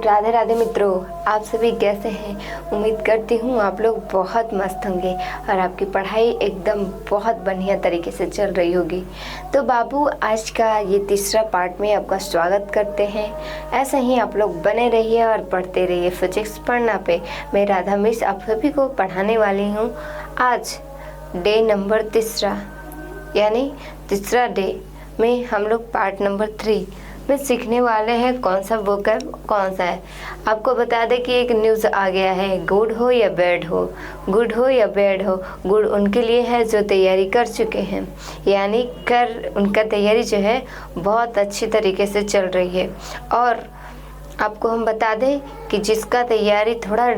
राधे राधे मित्रों, आप सभी कैसे हैं। उम्मीद करती हूँ आप लोग बहुत मस्त होंगे और आपकी पढ़ाई एकदम बहुत बढ़िया तरीके से चल रही होगी। तो बाबू, आज का ये तीसरा पार्ट में आपका स्वागत करते हैं। ऐसे ही आप लोग बने रहिए और पढ़ते रहिए। फिजिक्स पढ़ना पे मैं राधा मिस आप सभी को पढ़ाने वाली हूँ। आज डे नंबर तीसरा, यानी तीसरा डे में हम लोग पार्ट नंबर 3 में सीखने वाले हैं कौन सा बुक है, कौन सा है। आपको बता दें कि एक न्यूज़ आ गया है, गुड हो या बैड हो, गुड हो या बैड हो। गुड उनके लिए है जो तैयारी कर चुके हैं, यानी उनका तैयारी जो है बहुत अच्छी तरीके से चल रही है। और आपको हम बता दें कि जिसका तैयारी थोड़ा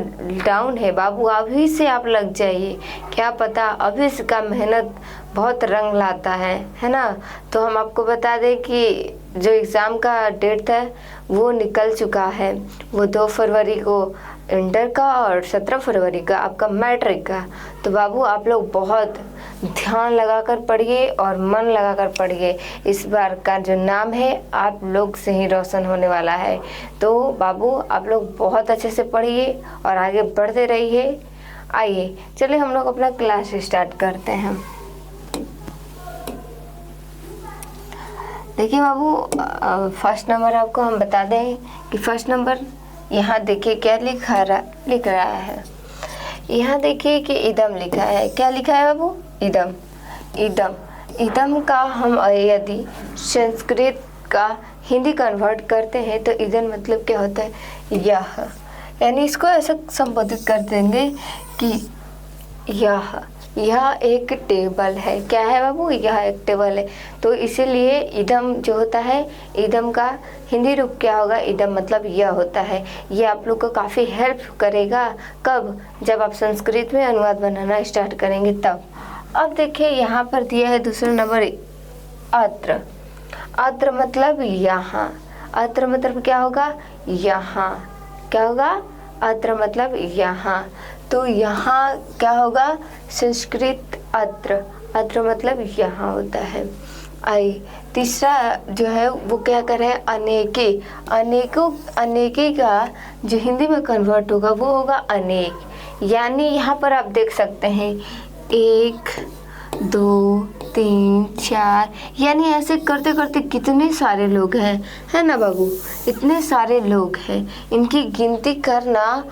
डाउन है बाबू, अभी से आप लग जाइए। क्या पता अभी से का मेहनत बहुत रंग लाता है ना। तो हम आपको बता दें कि जो एग्ज़ाम का डेट था वो निकल चुका है। वो 2 फरवरी को इंटर का और 17 फरवरी का आपका मैट्रिक का। तो बाबू आप लोग बहुत ध्यान लगाकर पढ़िए और मन लगाकर पढ़िए। इस बार का जो नाम है आप लोग से ही रोशन होने वाला है। तो बाबू आप लोग बहुत अच्छे से पढ़िए और आगे बढ़ते रहिए। आइए चलिए हम लोग अपना क्लास स्टार्ट करते हैं। देखिए बाबू, फर्स्ट नंबर आपको हम बता दें कि फर्स्ट नंबर यहाँ देखिए क्या लिख रहा है। यहाँ देखिए कि इदम लिखा है। क्या लिखा है बाबू? इदम। इदम इदम का हम यदि संस्कृत का हिंदी कन्वर्ट करते हैं तो इदम मतलब क्या होता है? यह, यानी इसको ऐसा संबोधित कर देंगे कि यह एक टेबल है। क्या है बाबू? यह एक टेबल है। तो इसीलिए इदम जो होता है, इदम का हिंदी रूप क्या होगा? इदम मतलब यह होता है। ये आप लोग को काफ़ी हेल्प करेगा। कब? जब आप संस्कृत में अनुवाद बनाना स्टार्ट करेंगे तब। अब देखिए यहाँ पर दिया है दूसरा नंबर अत्र। अत्र मतलब यहाँ। अत्र मतलब क्या होगा? यहाँ। क्या होगा? अत्र मतलब यहाँ। तो यहाँ क्या होगा? संस्कृत अत्र। अत्र मतलब यहाँ होता है। तीसरा जो है वो क्या कर रहे हैं? अनेके। अनेके का जो हिंदी में कन्वर्ट होगा वो होगा अनेक। यानी यहाँ पर आप देख सकते हैं 1 2 3 4, यानी ऐसे करते करते कितने सारे लोग हैं, है ना बाबू? इतने सारे लोग हैं, इनकी गिनती करना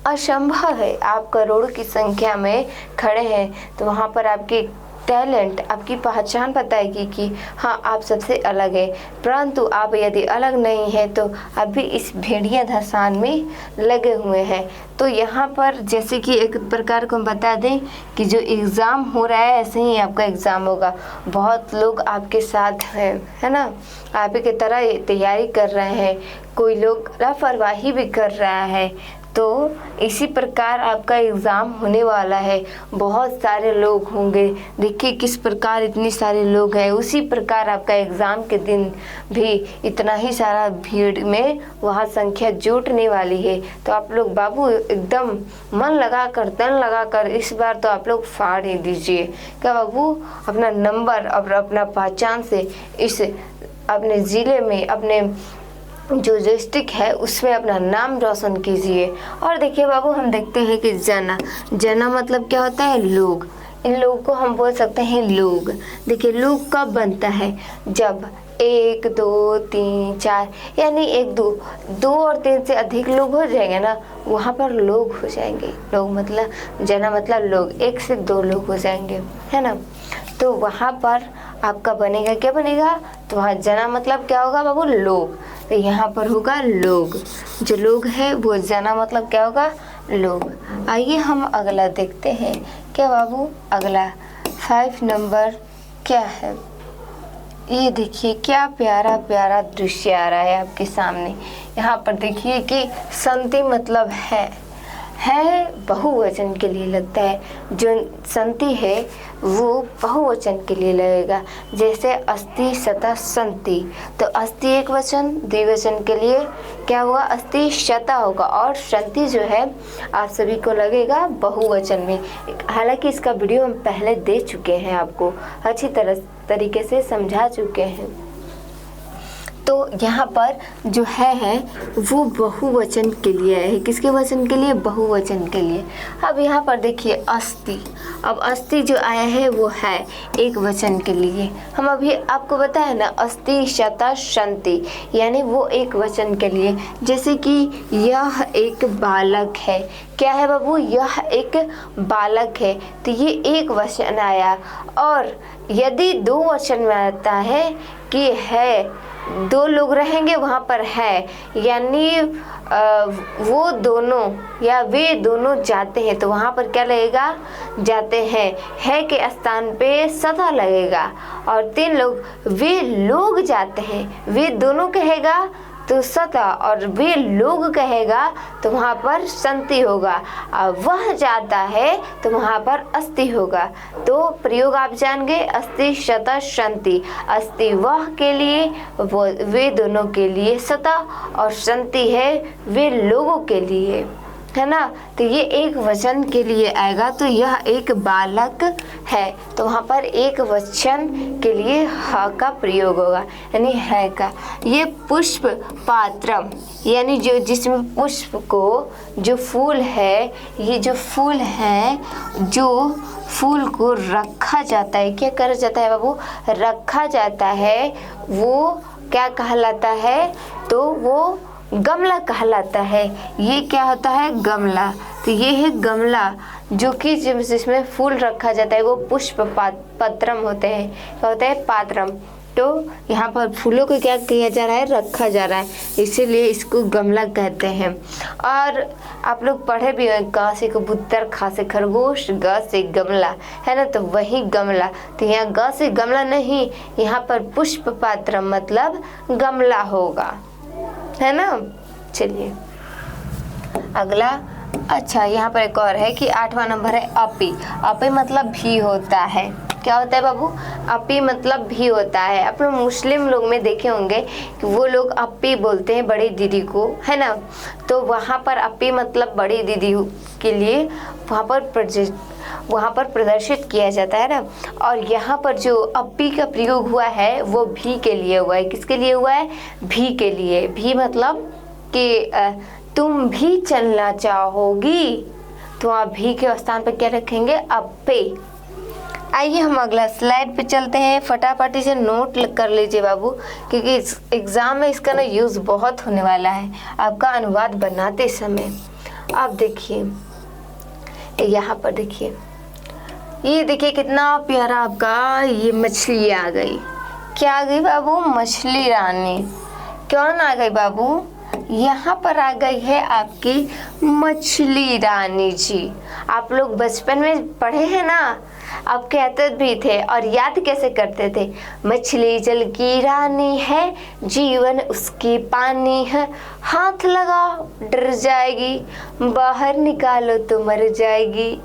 असंभव है। आप करोड़ों की संख्या में खड़े हैं तो वहाँ पर आपकी टैलेंट, आपकी पहचान बताएगी कि हाँ आप सबसे अलग है। परंतु आप यदि अलग नहीं है तो आप भी इस भेड़िया धसान में लगे हुए हैं। तो यहाँ पर जैसे कि एक प्रकार को हम बता दें कि जो एग्ज़ाम हो रहा है ऐसे ही आपका एग्ज़ाम होगा। बहुत लोग आपके साथ हैं, है ना, आप ही की तरह तैयारी कर रहे हैं। कोई लोग लापरवाही भी कर रहा है। तो इसी प्रकार आपका एग्ज़ाम होने वाला है। बहुत सारे लोग होंगे। देखिए किस प्रकार इतने सारे लोग हैं। उसी प्रकार आपका एग्ज़ाम के दिन भी इतना ही सारा भीड़ में वहाँ संख्या जुटने वाली है। तो आप लोग बाबू एकदम मन लगाकर, तन लगाकर इस बार तो आप लोग फाड़ ही दीजिए। क्या बाबू? अपना नंबर और अपना पहचान से इस अपने ज़िले में, अपने जो डिस्ट्रिक्ट है उसमें अपना नाम रोशन कीजिए। और देखिए बाबू, हम देखते हैं कि जना मतलब क्या होता है? लोग। इन लोगों को हम बोल सकते हैं लोग। देखिए लोग कब बनता है? जब 1 2 3 4, यानी 1 2 और 3 से अधिक लोग हो जाएंगे ना, वहाँ पर लोग हो जाएंगे। लोग मतलब जना मतलब लोग, 1 से 2 लोग हो जाएंगे, है ना। तो वहाँ पर आपका बनेगा, क्या बनेगा? तो वहाँ जना मतलब क्या होगा बाबू? लोग। तो यहाँ पर होगा लोग। जो लोग है वो जना मतलब क्या होगा? लोग। आइए हम अगला देखते हैं। क्या बाबू? अगला 5 नंबर क्या है? ये देखिए क्या प्यारा प्यारा दृश्य आ रहा है आपके सामने। यहाँ पर देखिए कि संति मतलब है बहुवचन के लिए लगता है। जो संति है वो बहुवचन के लिए लगेगा। जैसे अस्ति शता संति, तो अस्ति एक वचन, द्विवचन के लिए क्या होगा? अस्ति शता होगा। और संति जो है आप सभी को लगेगा बहुवचन में। हालांकि इसका वीडियो हम पहले दे चुके हैं, आपको अच्छी तरीके से समझा चुके हैं। तो यहाँ पर जो है वो बहुवचन के लिए है। किसके वचन के लिए? बहुवचन के लिए। अब यहाँ पर देखिए अस्ति। अब अस्ति जो आया है वो है एक वचन के लिए। हम अभी आपको बताया ना, अस्ति शता शंति, यानी वो एक वचन के लिए। जैसे कि यह एक बालक है। क्या है बाबू? यह एक बालक है, तो ये एक वचन आया। और यदि दो वचन में आता है कि है, दो लोग रहेंगे वहाँ पर है, यानी वो दोनों या वे दोनों जाते हैं, तो वहाँ पर क्या लगेगा? जाते हैं। है के स्थान पे सदा लगेगा। और तीन लोग, वे लोग जाते हैं, वे दोनों कहेगा तो सता, और वे लोग कहेगा तो वहाँ पर संति होगा। और वह जाता है तो वहाँ पर अस्ति होगा। तो प्रयोग आप जान गए, अस्ति शता शंति। अस्ति वह के लिए, वो वे दोनों के लिए, सता और संति है वे लोगों के लिए, है ना। तो ये एक वचन के लिए आएगा, तो यह एक बालक है, तो वहाँ पर एक वचन के लिए ह का प्रयोग होगा, यानी है का। ये पुष्प पात्रम, यानी जो जिसमें पुष्प को, जो फूल है, ये जो फूल है, जो फूल को रखा जाता है, क्या करा जाता है बाबू? रखा जाता है, वो क्या कहलाता है? तो वो गमला कहलाता है। ये क्या होता है? गमला। तो ये है गमला, जो कि जिसमें फूल रखा जाता है, वो पुष्प पत्रम होते हैं। क्या होता है? पात्रम। तो यहाँ पर फूलों को क्या किया जा रहा है? रखा जा रहा है, इसीलिए इसको गमला कहते हैं। और आप लोग पढ़े भी हैं, क से कबूतर, ख से खरगोश, ग से गमला, है ना। तो वही गमला। तो यहाँ ग से गमला नहीं, यहाँ पर पुष्प पात्रम मतलब गमला होगा, है ना। चलिए अगला। अच्छा, यहाँ पर एक और है कि 8वां नंबर है अपी। अपी मतलब भी होता है। क्या होता है बाबू? अपी मतलब भी होता है। आप लोग मुस्लिम लोग में देखे होंगे कि वो लोग अपी बोलते हैं बड़ी दीदी को, है ना। तो वहाँ पर अपी मतलब बड़ी दीदी के लिए वहाँ पर प्रदर्शित किया जाता है ना। और यहाँ पर जो अपी का प्रयोग हुआ है वो भी के लिए हुआ है। किसके लिए हुआ है? भी के लिए। भी मतलब कि तुम भी चलना चाहोगी, तो आप भी के स्थान पर क्या रखेंगे? अपे। आइए हम अगला स्लाइड पे चलते हैं। फटाफट इसे नोट कर लीजिए बाबू, क्योंकि इस एग्ज़ाम में इसका ना यूज़ बहुत होने वाला है आपका अनुवाद बनाते समय। आप देखिए यहाँ पर, देखिए ये देखिए कितना प्यारा आपका ये मछली आ गई। क्या आ गई बाबू? मछली रानी। कौन आ गई बाबू? यहाँ पर आ गई है आपकी मछली रानी जी। आप लोग बचपन में पढ़े हैं ना, आप कहते भी थे और याद कैसे करते थे? मछली जल की रानी है, जीवन उसकी पानी है, हाथ लगाओ डर जाएगी, बाहर निकालो तो मर जाएगी,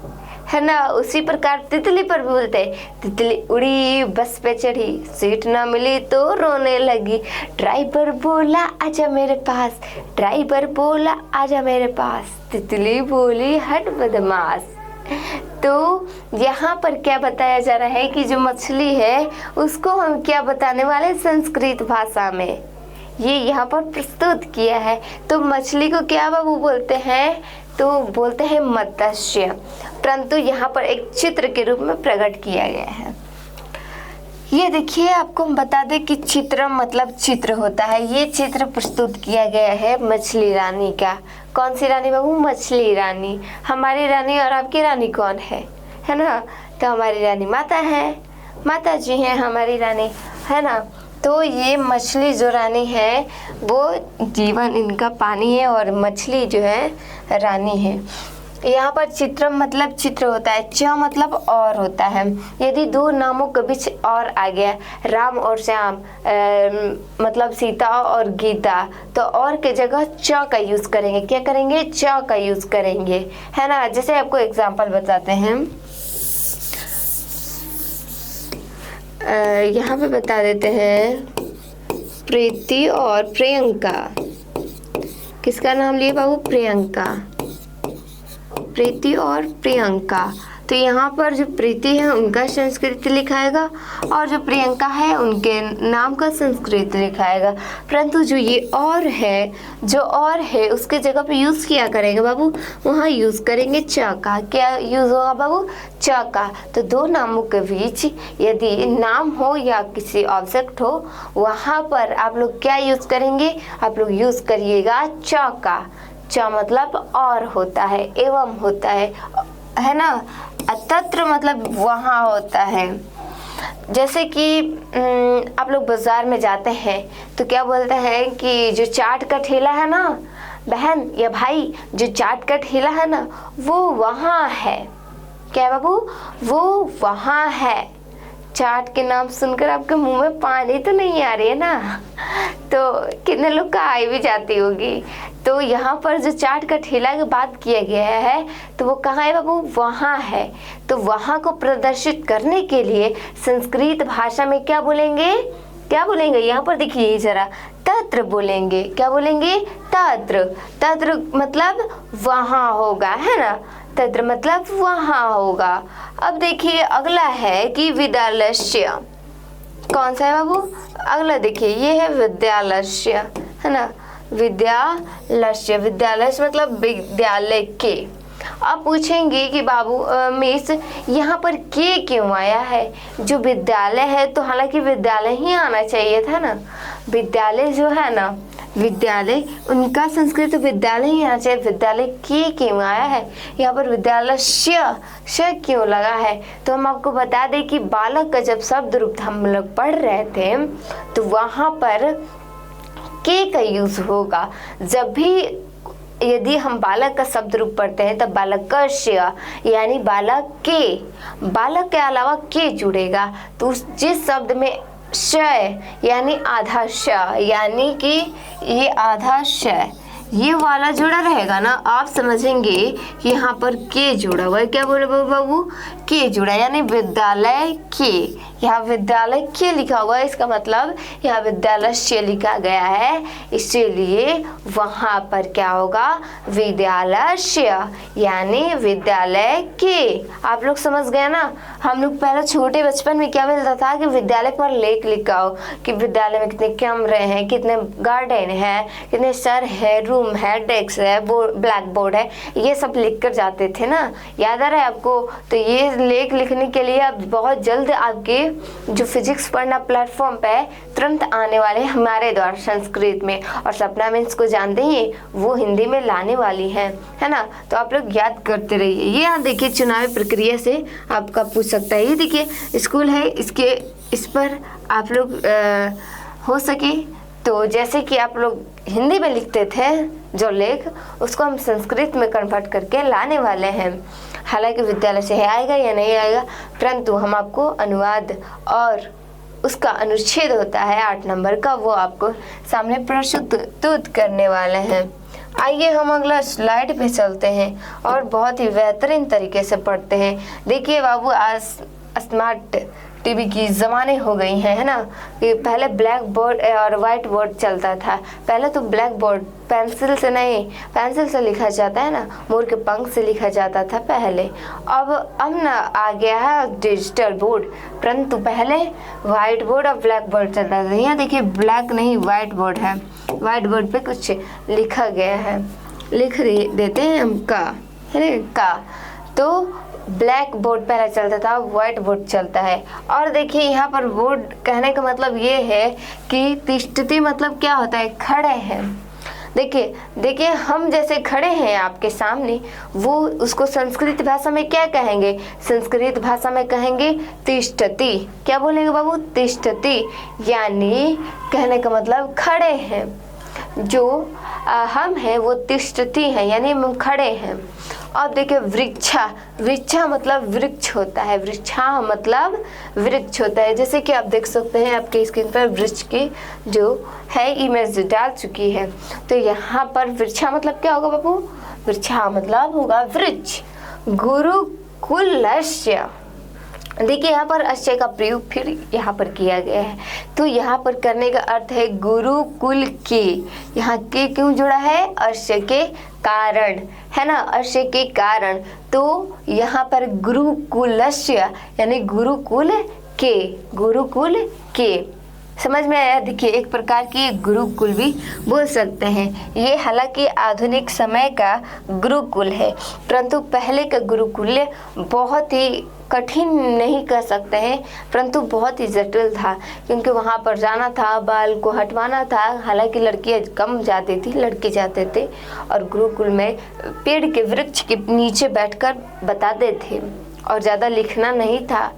है ना। उसी प्रकार तितली पर भी बोलते हैं, तितली उड़ी बस पे चढ़ी, सीट ना मिली तो रोने लगी, ड्राइवर बोला आजा मेरे पास, ड्राइवर बोला आजा मेरे पास, तितली बोली हट बदमाश। तो यहाँ पर क्या बताया जा रहा है कि जो मछली है उसको हम क्या बताने वाले? संस्कृत भाषा में ये यहाँ पर प्रस्तुत किया है। तो मछली को क्या बाबू बोलते हैं? तो बोलते हैं मत्स्य, परंतु यहाँ पर एक चित्र के रूप में प्रकट किया गया है। ये देखिए, आपको हम बता दें कि चित्र मतलब चित्र होता है। ये चित्र प्रस्तुत किया गया है मछली रानी का। कौन सी रानी बाबू? मछली रानी। हमारी रानी और आपकी रानी कौन है ना। तो हमारी रानी माता है, माता जी हैं हमारी रानी, है ना। तो ये मछली जो रानी है वो जीवन इनका पानी है और मछली जो है रानी है। यहाँ पर चित्रम मतलब चित्र होता है, च मतलब और होता है। यदि दो नामों के बीच और आ गया, राम और श्याम मतलब सीता और गीता, तो और के जगह च का यूज़ करेंगे। क्या करेंगे? च का यूज़ करेंगे, है ना। जैसे आपको एग्जांपल बताते हैं, यहाँ पे बता देते हैं, प्रीति और प्रियंका। किसका नाम लिए बाबू? प्रियंका। प्रीति और प्रियंका। तो यहाँ पर जो प्रीति है उनका संस्कृत लिखाएगा और जो प्रियंका है उनके नाम का संस्कृत लिखाएगा। परंतु जो ये और है उसके जगह पे यूज़ किया करेंगे बाबू, वहाँ यूज़ करेंगे च का। क्या यूज़ होगा बाबू? च का। तो दो नामों के बीच यदि नाम हो या किसी ऑब्जेक्ट हो, वहाँ पर आप लोग क्या यूज़ करेंगे? आप लोग यूज़ करिएगा च का। च मतलब और होता है, एवं होता है ना। तत्र मतलब वहाँ होता है। जैसे कि आप लोग बाज़ार में जाते हैं तो क्या बोलते हैं कि जो चाट का ठेला है ना बहन या भाई, जो चाट का ठेला है ना वो वहाँ है। क्या बाबू? वो वहाँ है। चाट के नाम सुनकर आपके मुंह में पानी तो नहीं आ रही है ना? तो कितने लोग का आई भी जाती होगी। तो यहाँ पर जो चाट का ठेला की बात किया गया है तो वो कहाँ है बाबू? वहाँ है। तो वहाँ को प्रदर्शित करने के लिए संस्कृत भाषा में क्या बोलेंगे? क्या बोलेंगे? यहाँ पर देखिए जरा, तत्र बोलेंगे। क्या बोलेंगे? तत्र। तत्र मतलब वहाँ होगा, है ना। तत्र मतलब वहाँ होगा। अब देखिए अगला है कि विद्यालस्य। कौन सा है बाबू? अगला देखिए ये है विद्यालस्य, है ना। विद्यालस्य, विद्यालय मतलब विद्यालय के। आप पूछेंगे कि बाबू मिस यहाँ पर के क्यों आया है? जो विद्यालय है तो हालांकि विद्यालय ही आना चाहिए था ना। विद्यालय जो है ना, विद्यालय उनका संस्कृत विद्यालय ही आना चाहिए। विद्यालय के क्यों आया है? यहाँ पर विद्यालय श क्यों लगा है? तो हम आपको बता दें कि बालक का जब शब्द रूप हम लोग पढ़ रहे थे तो वहाँ पर के का यूज होगा। जब भी यदि हम बालक का शब्द रूप पढ़ते हैं तब बालकस्य यानी बालक के अलावा के जुड़ेगा। तो जिस शब्द में श यानी आधा श, यानी कि ये आधा श ये वाला जुड़ा रहेगा ना, आप समझेंगे कि यहाँ पर के जुड़ा हुआ है। क्या बोले बाबू? के जुड़ा, यानी विद्यालय के। यहाँ विद्यालय के लिखा हुआ है, इसका मतलब यहाँ विद्यालय से लिखा गया है, इसीलिए वहाँ पर क्या होगा? विद्यालय से यानी विद्यालय के। आप लोग समझ गए ना। हम लोग पहले छोटे बचपन में क्या मिलता था कि विद्यालय पर लेख लिखा हो कि विद्यालय में कितने कमरे हैं, कितने गार्डन है, कितने सर है, रूम है, डेस्क है, ब्लैक बोर्ड है, ये सब लिख कर जाते थे ना। याद आ रहा है आपको? तो ये लेख लिखने के लिए अब बहुत जल्द आपके जो फिजिक्स पढ़ना प्लेटफॉर्म पे तुरंत आने वाले हमारे द्वारा संस्कृत में, और सपना मीन्स को जानते ही वो हिंदी में लाने वाली है ना। तो आप लोग याद करते रहिए। ये यहाँ देखिए चुनावी प्रक्रिया से आपका पूछ सकता है। ये देखिए स्कूल है, इस पर आप लोग हो सके तो जैसे कि आप लोग हिंदी में लिखते थे जो लेख, उसको हम संस्कृत में कन्वर्ट करके लाने वाले हैं। हालांकि विद्यालय से आएगा या नहीं आएगा, परंतु हम आपको अनुवाद और उसका अनुच्छेद होता है 8 नंबर का, वो आपको सामने प्रस्तुत करने वाले हैं। आइए हम अगला स्लाइड पे चलते हैं और बहुत ही बेहतरीन तरीके से पढ़ते हैं। देखिए बाबू, आज स्मार्ट टीवी की ज़माने हो गई हैं, है ना। कि पहले ब्लैक बोर्ड और वाइट बोर्ड चलता था। पहले तो ब्लैक बोर्ड पेंसिल से नहीं, पेंसिल से लिखा जाता है ना, मोर के पंख से लिखा जाता था पहले। अब ना आ गया है डिजिटल बोर्ड, परंतु पहले वाइट बोर्ड और ब्लैक बोर्ड चलता था। यहाँ देखिए ब्लैक नहीं वाइट बोर्ड है, वाइट बोर्ड पे कुछ लिखा गया है, लिख देते हैं हम का, है ना, का। तो ब्लैक बोर्ड पहले चलता था, वाइट बोर्ड चलता है। और देखिए यहाँ पर बोर्ड कहने का मतलब ये है कि तिष्ठति मतलब क्या होता है? खड़े हैं। देखिए हम जैसे खड़े हैं आपके सामने, वो उसको संस्कृत भाषा में क्या कहेंगे? संस्कृत भाषा में कहेंगे तिष्ठति। क्या बोलेंगे बाबू? तिष्ठति, यानी कहने का मतलब खड़े हैं। जो हम हैं वो तिष्ठति हैं, यानी हम खड़े हैं। अब देखिए वृक्षा मतलब वृक्ष होता है, वृक्षा मतलब वृक्ष होता है। जैसे कि आप देख सकते हैं आपके स्क्रीन पर वृक्ष की जो है इमेज डाल चुकी है। तो यहाँ पर वृक्षा मतलब क्या होगा बाबू? वृक्षा मतलब होगा वृक्ष। गुरुकुलस्य, देखिए यहाँ पर अश्चय का प्रयोग फिर यहाँ पर किया गया है। तो यहाँ पर करने का अर्थ है गुरुकुल के। यहाँ के क्यों जुड़ा है? अश्चय के कारण, है ना, अश्चय के कारण। तो यहाँ पर गुरुकुलस्य यानी गुरुकुल के, गुरुकुल के। समझ में आया? देखिए एक प्रकार की गुरुकुल भी बोल सकते हैं। ये हालांकि आधुनिक समय का गुरुकुल है, परंतु पहले का गुरुकुल बहुत ही कठिन नहीं कह सकते हैं, परंतु बहुत ही जटिल था, क्योंकि वहाँ पर जाना था, बाल को हटवाना था। हालांकि लड़कियाँ कम जाती थी, लड़के जाते थे, और गुरुकुल में पेड़ के वृक्ष के नीचे बैठकर बताते थे, और ज़्यादा लिखना नहीं था।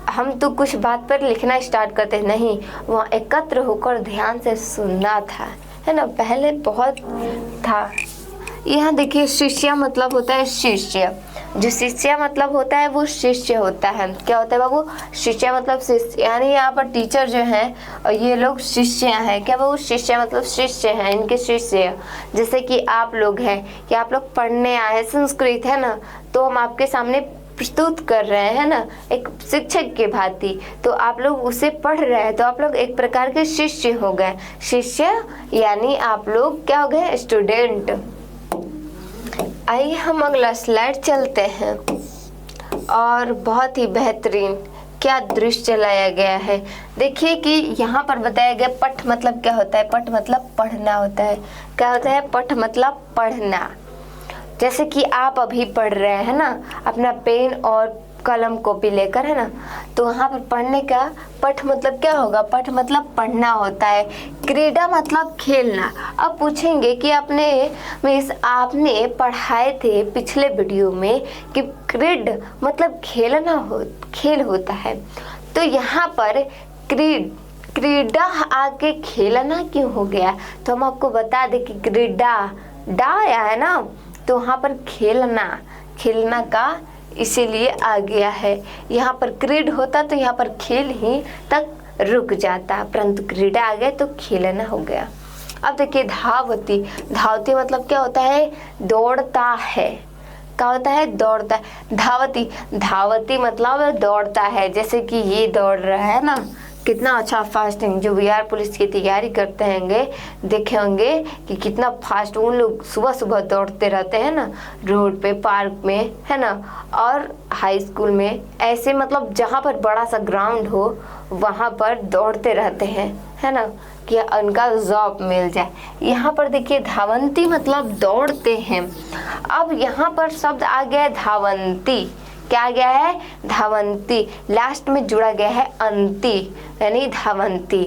हम तो कुछ बात पर लिखना स्टार्ट करते नहीं, वहाँ एकत्र होकर ध्यान से सुनना था, है ना, पहले बहुत था। यहाँ देखिए शिष्य मतलब होता है शिष्य, जो शिष्य मतलब होता है वो शिष्य होता है। क्या होता है बाबू? शिष्य मतलब शिष्य, यानी यहाँ पर टीचर जो हैं और ये लोग शिष्य हैं। क्या बाबू? शिष्य मतलब शिष्य हैं, इनके शिष्य। जैसे कि आप लोग हैं कि आप लोग पढ़ने आए हैं, संस्कृत है ना, तो हम आपके सामने प्रस्तुत कर रहे हैं ना, एक शिक्षक के भांति, तो आप लोग उसे पढ़ रहे हैं, तो आप लोग एक प्रकार के शिष्य हो गए। शिष्य यानी आप लोग क्या हो गए? स्टूडेंट। आइए हम अगला स्लाइड चलते हैं, और बहुत ही बेहतरीन क्या दृश्य लाया गया है। देखिए कि यहाँ पर बताया गया पठ मतलब क्या होता है? पठ मतलब पढ़ना होता है। क्या होता है? पठ मतलब पढ़ना। जैसे कि आप अभी पढ़ रहे हैं ना, अपना पेन और कलम कॉपी लेकर, है ना, तो वहाँ पर पढ़ने का पठ मतलब क्या होगा? पठ मतलब पढ़ना होता है। क्रीड़ा मतलब खेलना। अब पूछेंगे कि आपने पढ़ाए थे पिछले वीडियो में कि क्रीड मतलब खेल होता है, तो यहाँ पर क्रीड़ा आके खेलना क्यों हो गया? तो हम आपको बता दें कि क्रीड़ा डा आया है ना, तो वहाँ पर खेलना का इसीलिए आ गया है। यहाँ पर क्रीड होता तो यहाँ पर खेल ही तक रुक जाता, परंतु क्रीड़ा आ गया तो खेलना हो गया। अब देखिए धावती मतलब क्या होता है? दौड़ता है। क्या होता है? दौड़ता है। धावती मतलब दौड़ता है। जैसे कि ये दौड़ रहा है ना, कितना अच्छा फास्टिंग, जो बिहार पुलिस की तैयारी करते होंगे, देखे होंगे कि कितना फास्ट उन लोग सुबह सुबह दौड़ते रहते हैं ना, रोड पे, पार्क में, है ना, और हाई स्कूल में, ऐसे मतलब जहाँ पर बड़ा सा ग्राउंड हो वहाँ पर दौड़ते रहते हैं, है ना, कि उनका जॉब मिल जाए। यहाँ पर देखिए धावंती मतलब दौड़ते हैं। अब यहाँ पर शब्द आ गया है धावंती। क्या गया है? धावंती। लास्ट में जुड़ा गया है अंती, यानी धावंती।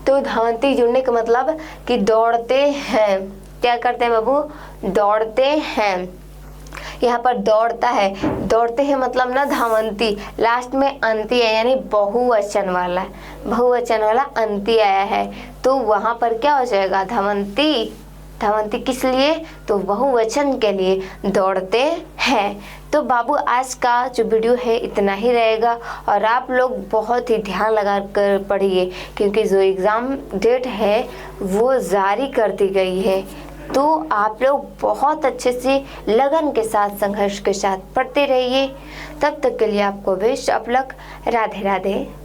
तो धावंती जुड़ने का मतलब कि दौड़ते हैं। क्या करते हैं बाबू? दौड़ते हैं। यहाँ पर दौड़ता है, दौड़ते हैं मतलब ना धावंती, लास्ट में अंती है, यानी बहुवचन वाला अंती आया है, तो वहाँ पर क्या हो जाएगा? धावंती किस लिए? तो बहुवचन के लिए दौड़ते हैं। तो बाबू आज का जो वीडियो है इतना ही रहेगा, और आप लोग बहुत ही ध्यान लगा कर पढ़िए, क्योंकि जो एग्ज़ाम डेट है वो जारी कर दी गई है। तो आप लोग बहुत अच्छे से लगन के साथ, संघर्ष के साथ पढ़ते रहिए। तब तक के लिए आपको best of luck. Radhe Radhe.